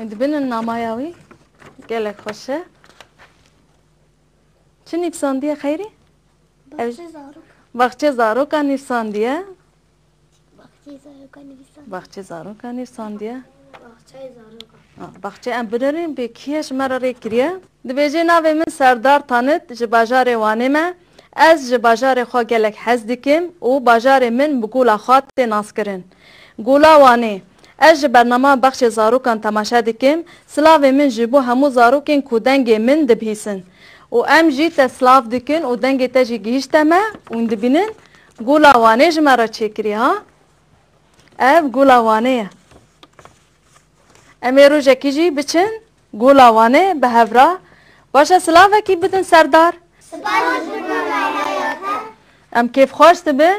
دبن نامایاوی گله خوشه چه نیفساندیه خیری؟ بخچه زاروکا نیفساندیه بخچه زاروکا نیفساندیه بخچه ام بررین به کیش مرا ری کریه دبیجه ناوی من سردار تانت جباجار وانه ما از جباجار خواه گلک حز دکم و باجار من بگولا خواه ناس کرن گولا وانه از برنامه بخش زاروکان تماشا دکم سلاو من جبو همو زاروکین کودنگ من دبیسن و ام جی تسلاف دکن و دنگ تجی گیشتمه و دبینن گولا وانه جمرا چکری ها اف گولا وانه امی رو جکی جی بچن گولا وانه به هفرا باشه سلاو کی بدن سردار ام کیف خوش تبه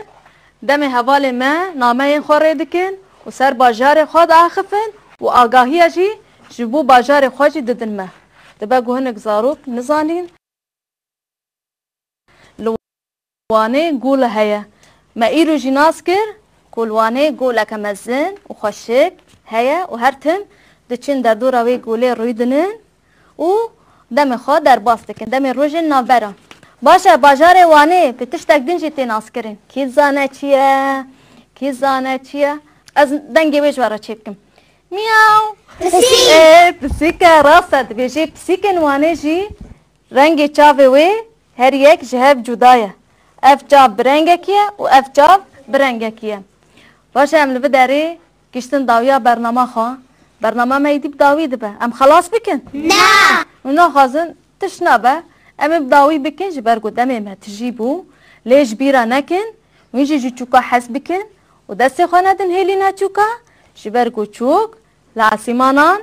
دم حوال ما نامه این خوره دکن و سر باجار خود آخفن و آگاهی جی جبو باجار خود جی ددن ما دبا گوهنک زاروک نزانین لوانه گول هیا ما ایرو جناس کر کلوانه گوله کمزن و خوشک هیا و هر تم دچین در دور اوی گوله روی دنن و دم خود در باست کن دم روژن نابرا باشه باجار وانه پتش تک دنجی تیناس کرن کی زانه چیه کی زانه چیه از دنگی بیش وارا چیکم میاو پسیکه راست بیشی پسیکن وانه جی رنگ چاوه وی هر یک جهب جدایه اف چاو برنگه کیه و اف چاو برنگه کیه باشه ام لبه داری کشتن داویا برنامه خواه برنامه ما یدیب داوی دبه ام خلاص بکن نه اونا خازن تشنابه ام بداوی بکن جبرگو دمه ما تجیبو لیش بیرا نکن وینجی جو چوکا حس بکن و دستی خانه دن هیلی نا چوکا جبرگو چوک لعسیمانان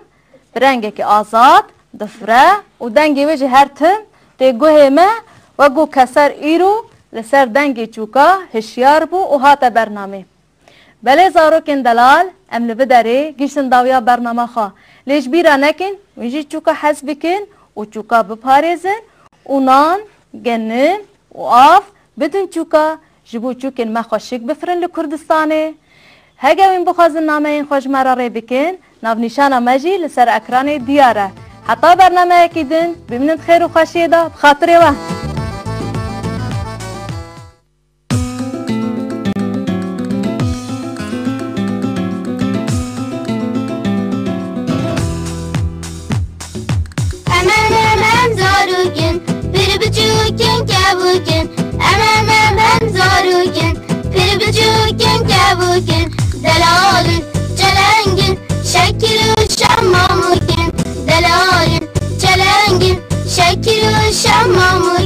برنگه که آزاد دفره و دنگی وجه هر تم تیگو همه و گو کسر ایرو لسر دنگی چوکا هشیار بو و هات برنامه بله زاروکن دلال ام لبه داره گیشتن داویا برنامه خواه لیش بیرا نکن وینجی چوکا حس بکن و چوکا بپاریزن و نان گنن و آف بدون چوکا جبو چوکن ما خوشک بفرن لکردستانه هگه وین بخوازن نامه این خوش مرا ری بکن ناو نشانا مجی لسر اکران دیاره حتی برنامه اکیدن ببینند خیر و خوشیه دا بخاطره و دلالin, çelengin, şekil şammamukin. Delalin, çelengin, şekil şammamukin.